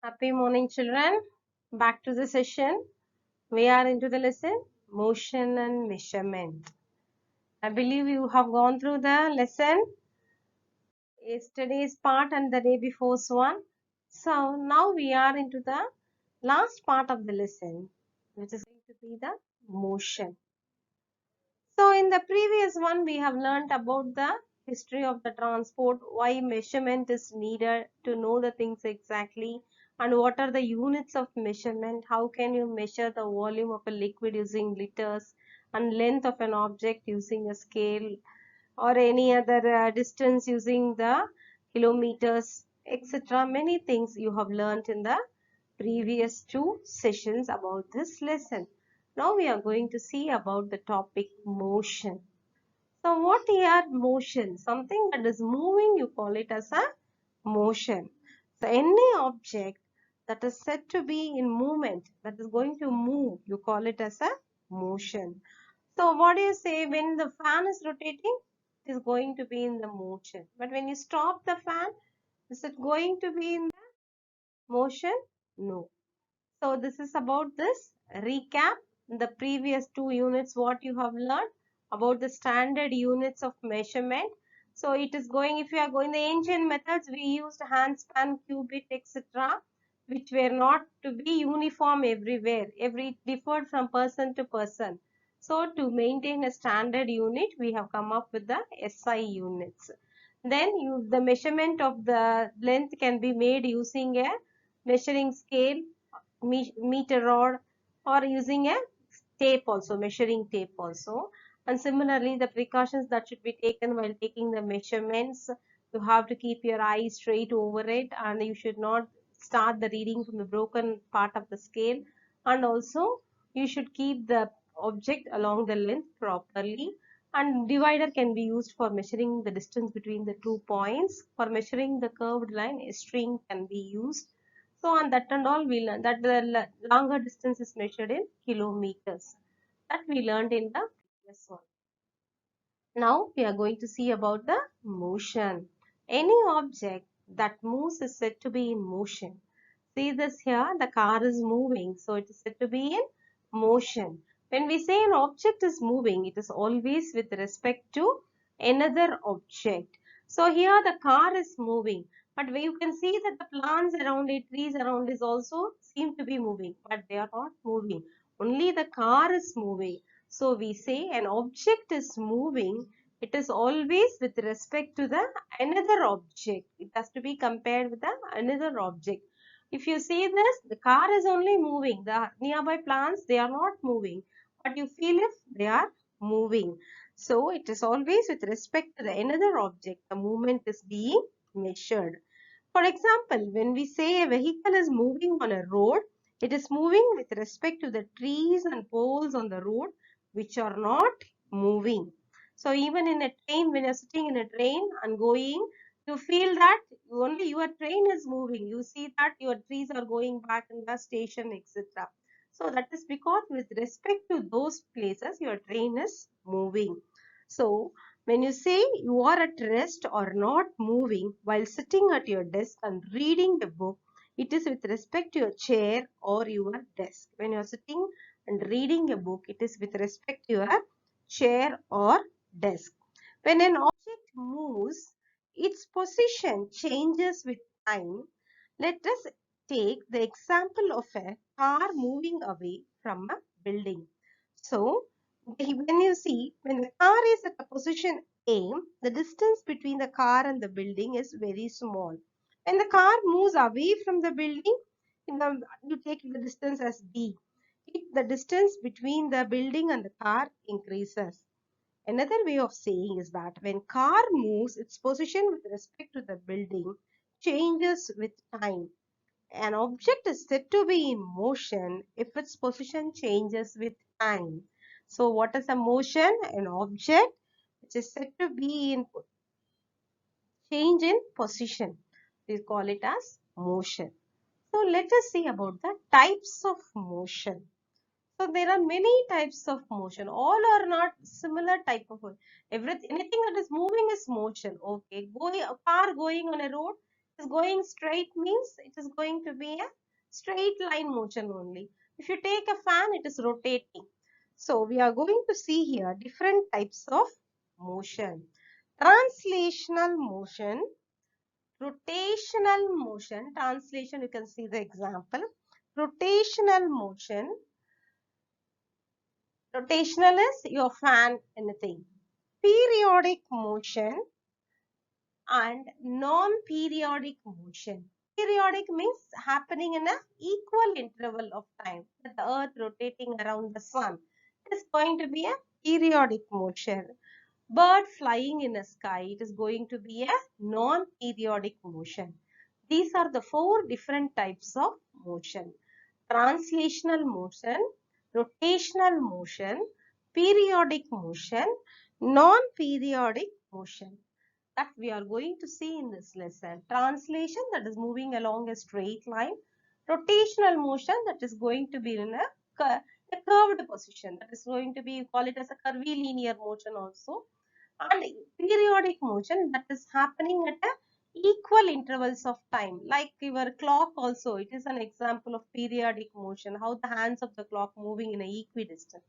Happy morning, children. Back to the session. We are into the lesson motion and measurement. I believe you have gone through the lesson yesterday's part and the day before's one. So now we are into the last part of the lesson, which is going to be the motion. So in the previous one, we have learnt about the history of the transport, why measurement is needed to know the things exactly, and what are the units of measurement, how can you measure the volume of a liquid using liters, and length of an object using a scale, or any other distance using the kilometers, etc. Many things you have learnt in the previous two sessions about this lesson. Now we are going to see about the topic motion. So what here motion? Something that is moving, you call it as a motion. So any object that is said to be in movement, that is going to move, you call it as a motion. So what do you say when the fan is rotating? It is going to be in the motion. But when you stop the fan, is it going to be in the motion? No. So this is about this recap. In the previous two units, what you have learned about the standard units of measurement. So it is going, if you are going the ancient methods, we used handspan, cubit, etc., which were not to be uniform everywhere. Every differed from person to person. So to maintain a standard unit, we have come up with the SI units. Then the measurement of the length can be made using a measuring scale, meter rod, or using a tape also, measuring tape also. And similarly, the precautions that should be taken while taking the measurements, you have to keep your eyes straight over it, and you should not start the reading from the broken part of the scale. And also you should keep the object along the length properly. And divider can be used for measuring the distance between the 2 points. For measuring the curved line, a string can be used. So on that and all we learned that the longer distance is measured in kilometers. That we learned in the previous one. Now we are going to see about the motion. Any object that moves is said to be in motion. See this here, the car is moving, so it is said to be in motion. When we say an object is moving, it is always with respect to another object. So here the car is moving, but you can see that the plants around it, trees around it also seem to be moving, but they are not moving. Only the car is moving. So we say an object is moving, it is always with respect to the another object. It has to be compared with the another object. If you see this, the car is only moving. The nearby plants, they are not moving. But you feel if they are moving. So it is always with respect to the another object. The movement is being measured. For example, when we say a vehicle is moving on a road, it is moving with respect to the trees and poles on the road which are not moving. So even in a train, when you are sitting in a train and going, you feel that only your train is moving. You see that your trees are going back in the station, etc. So that is because with respect to those places, your train is moving. So when you say you are at rest or not moving while sitting at your desk and reading a book, it is with respect to your chair or your desk. When you are sitting and reading a book, it is with respect to your chair or desk. When an object moves, its position changes with time. Let us take the example of a car moving away from a building. So, when you see, when the car is at a position A, the distance between the car and the building is very small. When the car moves away from the building, you take the distance as B. The distance between the building and the car increases. Another way of saying is that when car moves, its position with respect to the building changes with time. An object is said to be in motion if its position changes with time. So what is a motion? An object which is said to be in change in position. We call it as motion. So let us see about the types of motion. So there are many types of motion. All are not similar type of motion. Anything that is moving is motion. Okay, a car going on a road, It is going straight means it is going to be a straight line motion only. If you take a fan, it is rotating. So we are going to see here different types of motion. Translational motion, rotational motion. Translation, you can see the example. Rotational motion. Rotational is your fan anything. Periodic motion and non-periodic motion. Periodic means happening in an equal interval of time. With the earth rotating around the sun, it is going to be a periodic motion. Bird flying in the sky, it is going to be a non-periodic motion. These are the four different types of motion. Translational motion, rotational motion, periodic motion, non-periodic motion that we are going to see in this lesson. Translation, that is moving along a straight line. Rotational motion, that is going to be in a curved position. That is going to be, you call it as a curvilinear motion also. And periodic motion, that is happening at a equal intervals of time. Like your clock also, it is an example of periodic motion. How the hands of the clock moving in a equidistant.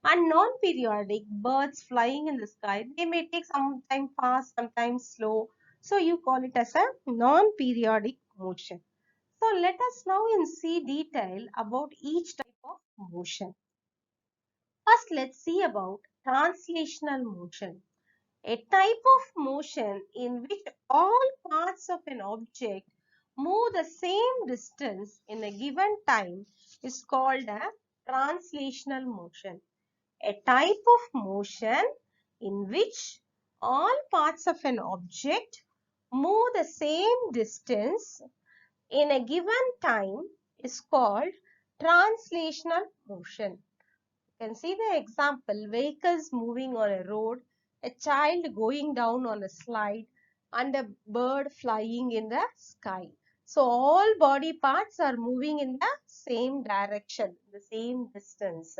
And non-periodic, birds flying in the sky, they may take some time fast, sometimes slow. So you call it as a non-periodic motion. So let us now see detail about each type of motion. First, let's see about translational motion. A type of motion in which all parts of an object move the same distance in a given time is called a translational motion. A type of motion in which all parts of an object move the same distance in a given time is called translational motion. You can see the example, vehicles moving on a road, a child going down on a slide, and a bird flying in the sky. So all body parts are moving in the same direction, the same distance.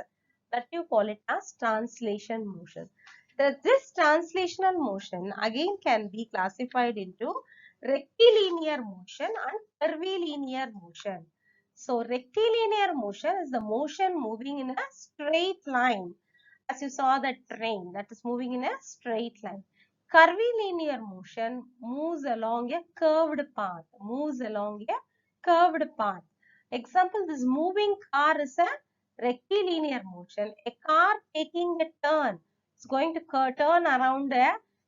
That you call it as translation motion. This translational motion again can be classified into rectilinear motion and curvilinear motion. So rectilinear motion is the motion moving in a straight line. As you saw the train that is moving in a straight line. Curvilinear motion moves along a curved path. Example, this moving car is a rectilinear motion. A car taking a turn is going to turn around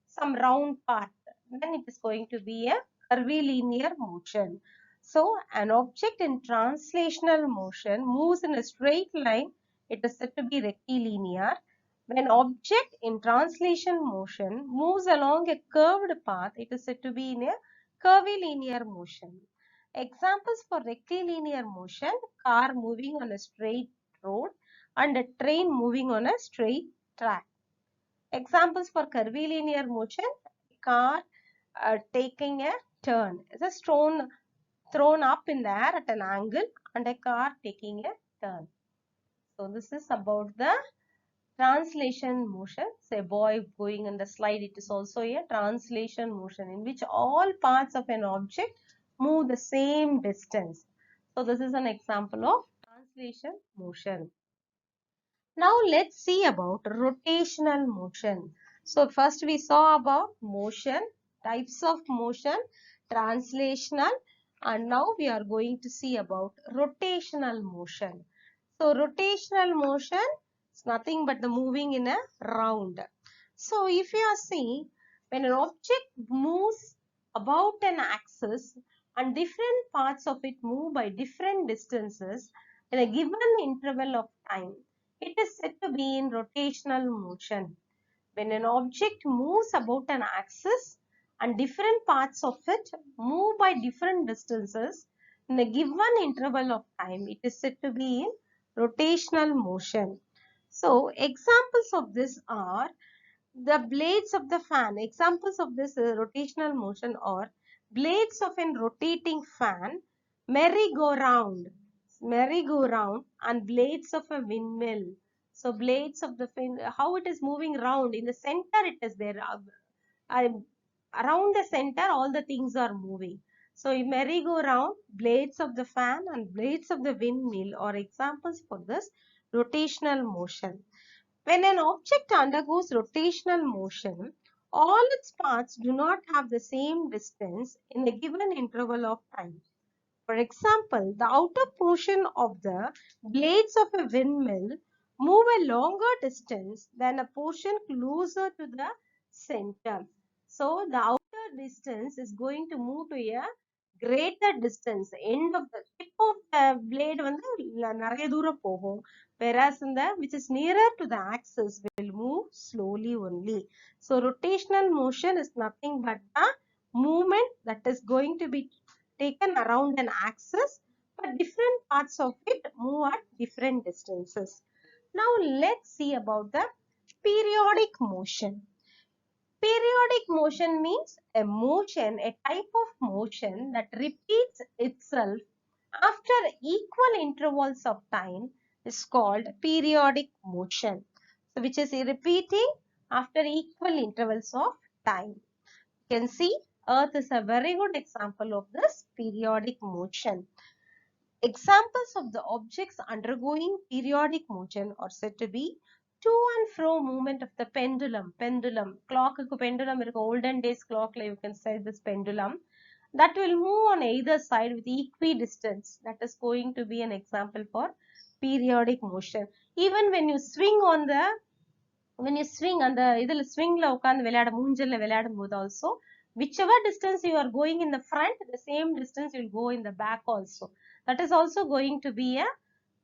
some round path. Then it is going to be a curvilinear motion. So, an object in translational motion moves in a straight line. It is said to be rectilinear. When object in translation motion moves along a curved path, it is said to be in a curvilinear motion. Examples for rectilinear motion, car moving on a straight road and a train moving on a straight track. Examples for curvilinear motion, car taking a turn. It's a stone thrown up in the air at an angle and a car taking a turn. So this is about the translation motion. Say boy going on the slide, it is also a translation motion in which all parts of an object move the same distance. So this is an example of translation motion. Now let's see about rotational motion. So first we saw about motion, types of motion, translational, and now we are going to see about rotational motion. So rotational motion is nothing but the moving in a round. So if you are seeing, when an object moves about an axis and different parts of it move by different distances in a given interval of time, it is said to be in rotational motion. When an object moves about an axis and different parts of it move by different distances in a given interval of time, it is said to be in rotational motion. So, examples of this are the blades of the fan. Examples of this rotational motion are blades of a rotating fan, merry-go-round and blades of a windmill. So blades of the fan, how it is moving round, in the center it is there. Around the center all the things are moving. So a merry-go-round, blades of the fan and blades of the windmill are examples for this rotational motion. When an object undergoes rotational motion, all its parts do not have the same distance in a given interval of time. For example, the outer portion of the blades of a windmill move a longer distance than a portion closer to the center. So, the outer distance is going to move to a greater distance. The end of the tip of the blade வந்து நிறைய தூரம் போகும். Whereas in the which is nearer to the axis will move slowly only. So, rotational motion is nothing but the movement that is going to be taken around an axis, but different parts of it move at different distances. Now let's see about the periodic motion. Periodic motion means a motion, a type of motion that repeats itself after equal intervals of time is called periodic motion. So which is repeating after equal intervals of time. You can see Earth is a very good example of this periodic motion. Examples of the objects undergoing periodic motion are said to be to and fro movement of the pendulum. Clock pendulum, olden days clock, you can say this pendulum. That will move on either side with equidistance. That is going to be an example for periodic motion. Even when you swing on the அந்த இதுல ஸ்விங்ல உட்கார்ந்து விளையாட மூஞ்சல்ல விளையாடும் போது also whichever distance you are going in the front, the same distance you will go in the back also. That is also going to be a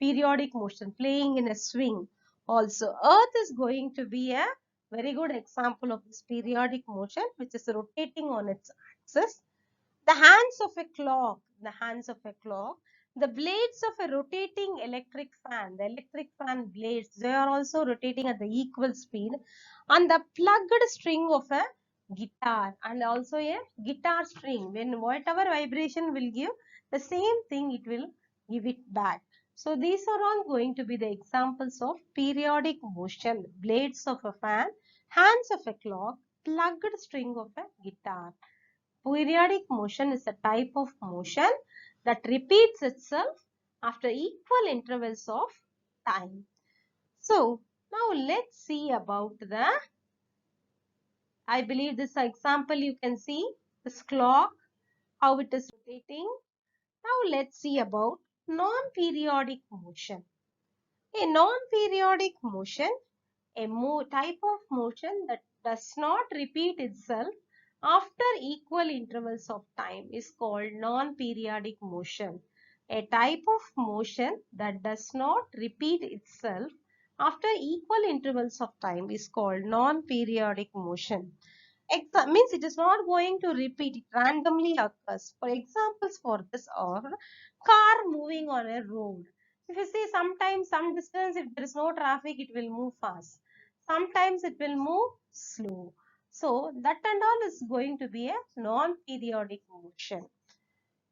periodic motion, playing in a swing also. Earth is going to be a very good example of this periodic motion, which is rotating on its axis. The hands of a clock, the blades of a rotating electric fan, the electric fan blades, they are also rotating at the equal speed, and the plugged string of a guitar, and also a guitar string, when whatever vibration will give, the same thing it will give it back. So these are all going to be the examples of periodic motion: blades of a fan, hands of a clock, plugged string of a guitar. Periodic motion is a type of motion that repeats itself after equal intervals of time. So, now let's see about the, I believe this example you can see, this clock, how it is rotating. Now let's see about non-periodic motion. A non-periodic motion, a type of motion that does not repeat itself after equal intervals of time is called non-periodic motion. A type of motion that does not repeat itself after equal intervals of time is called non-periodic motion. Means it is not going to repeat, it randomly occurs. For examples for this are car moving on a road. If you see, sometimes some distance, if there is no traffic, it will move fast. Sometimes it will move slow. So that and all is going to be a non-periodic motion.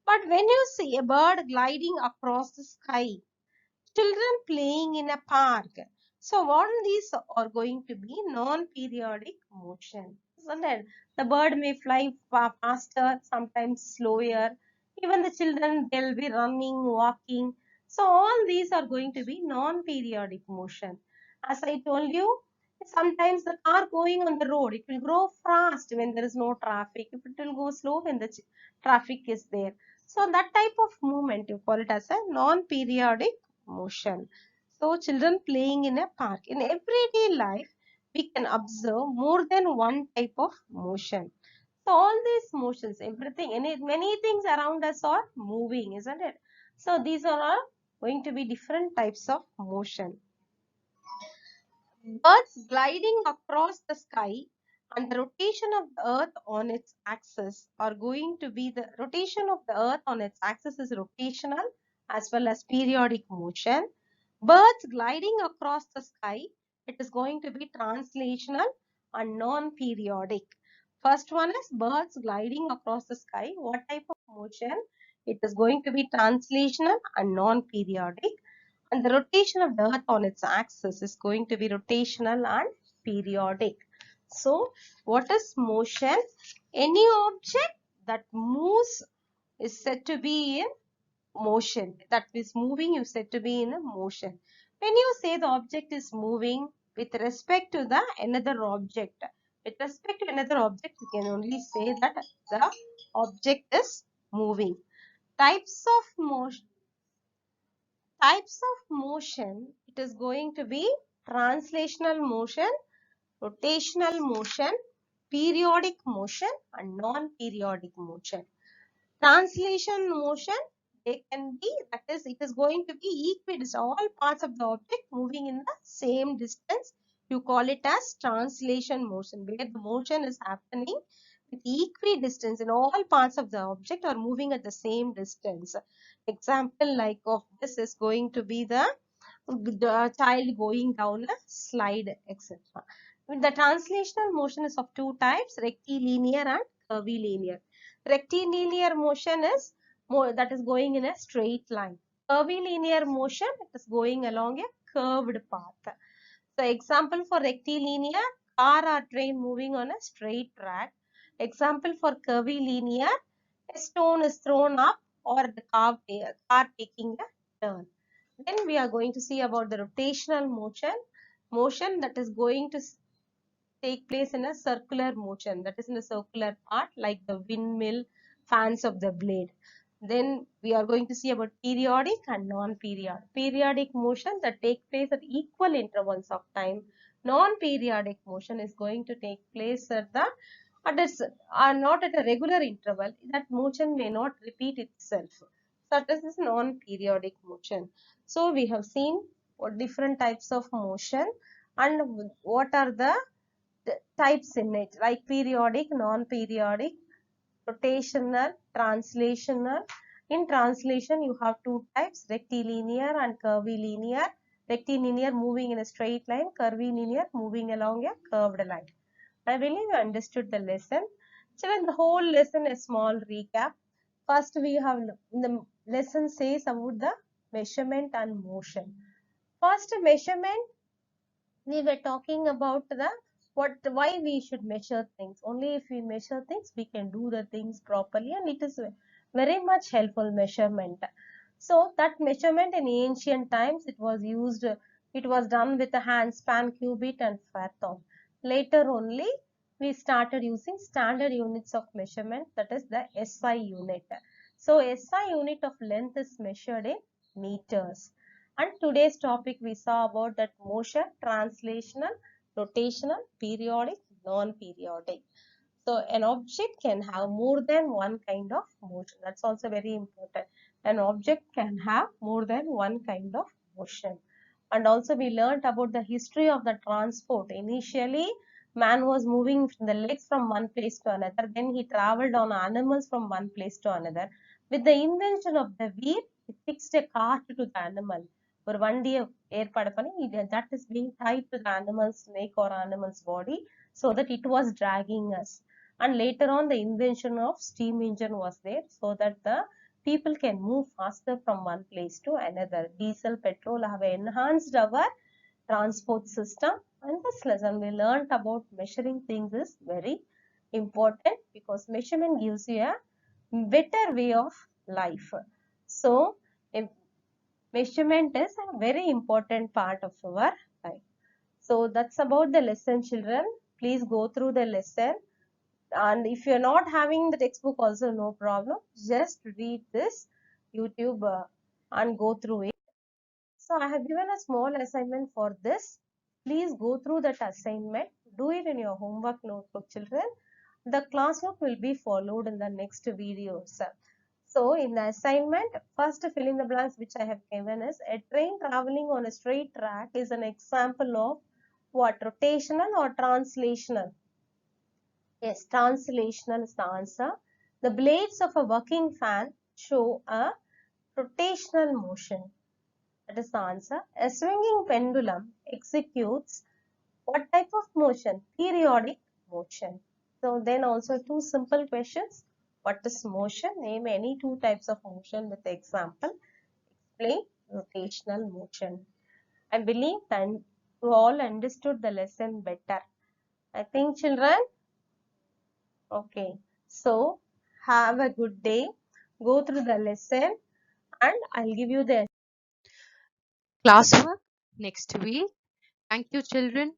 But when you see a bird gliding across the sky, children playing in a park, so all these are going to be non-periodic motion, isn't it? The bird may fly faster, sometimes slower. Even the children, they'll be running, walking. So all these are going to be non-periodic motion. As I told you, sometimes the car going on the road, it will go fast when there is no traffic. If it will go slow when the traffic is there. So that type of movement, you call it as a non-periodic motion. So children playing in a park. In everyday life, we can observe more than one type of motion. So all these motions, everything, many things around us are moving, isn't it? So these are all going to be different types of motion. Birds gliding across the sky and the rotation of the earth on its axis are going to be the rotation of the earth on its axis is rotational as well as periodic motion. Birds gliding across the sky, it is going to be translational and non-periodic. First one is birds gliding across the sky. What type of motion? It is going to be translational and non-periodic. And the rotation of the earth on its axis is going to be rotational and periodic. So, what is motion? Any object that moves is said to be in motion. That is moving is said to be in a motion. When you say the object is moving with respect to the another object, with respect to another object, you can only say that the object is moving. Types of motion. Types of motion, it is going to be translational motion, rotational motion, periodic motion and non-periodic motion. Translation motion, they can be, that is, it is going to be equidistant, all parts of the object moving in the same distance. You call it as translation motion, where the motion is happening with equidistance in all parts of the object are moving at the same distance. Example like of this is going to be the child going down a slide, etc. The translational motion is of two types, rectilinear and curvilinear. Rectilinear motion is that is going in a straight line. Curvilinear motion, it is going along a curved path. So example for rectilinear, car or train moving on a straight track. Example for curvilinear, a stone is thrown up or the car taking a turn. Then we are going to see about the rotational motion, motion that is going to take place in a circular motion, that is in a circular part like the windmill fans of the blade. Then we are going to see about periodic and non-periodic. Periodic motion that take place at equal intervals of time. Non-periodic motion is going to take place at the not at a regular interval. That motion may not repeat itself. So this is non-periodic motion. So we have seen what different types of motion and what are the types in it, like periodic, non-periodic, rotational, translational. In translation, you have two types, rectilinear and curvilinear. Rectilinear moving in a straight line, curvilinear moving along a curved line. I believe you understood the lesson. Children, the whole lesson a small recap. First, we have the lesson says about the measurement and motion. First, measurement, we were talking about the why we should measure things. Only if we measure things, we can do the things properly, and it is very much helpful measurement. So that measurement in ancient times, it was used, it was done with the handspan, cubit and fathom. Later only we started using standard units of measurement, that is the SI unit. So SI unit of length is measured in meters. And today's topic we saw about that motion, translational, rotational, periodic, non-periodic. So an object can have more than one kind of motion. That's also very important. An object can have more than one kind of motion. And also we learnt about the history of the transport. Initially, man was moving the legs from one place to another. Then he traveled on animals from one place to another. With the invention of the wheel, he fixed a cart to the animal. ஒரு வண்டியை ஏற்பாடு பண்ணி that is being tied to the animal's neck or animal's body so that it was dragging us. And later on, the invention of steam engine was there so that the people can move faster from one place to another. Diesel, petrol have enhanced our transport system. And this lesson we learned about measuring things is very important because measurement gives you a better way of life. So, if measurement is a very important part of our life. So that's about the lesson, children. Please go through the lesson. And if you're not having the textbook also, no problem. Just read this YouTube and go through it. So I have given a small assignment for this. Please go through that assignment. Do it in your homework notebook, children. The classwork will be followed in the next videos. So in the assignment, first fill in the blanks which I have given is a train traveling on a straight track is an example of what? Rotational or translational? Yes, translational is the answer. The blades of a working fan show a rotational motion. That is the answer. A swinging pendulum executes what type of motion? Periodic motion. So then also two simple questions. What is motion? Name any two types of motion with the example. Explain rotational motion. I believe that you all understood the lesson better. I think, children. Okay. So have a good day. go through the lesson and I'll give you the classwork next week. Thank you, children.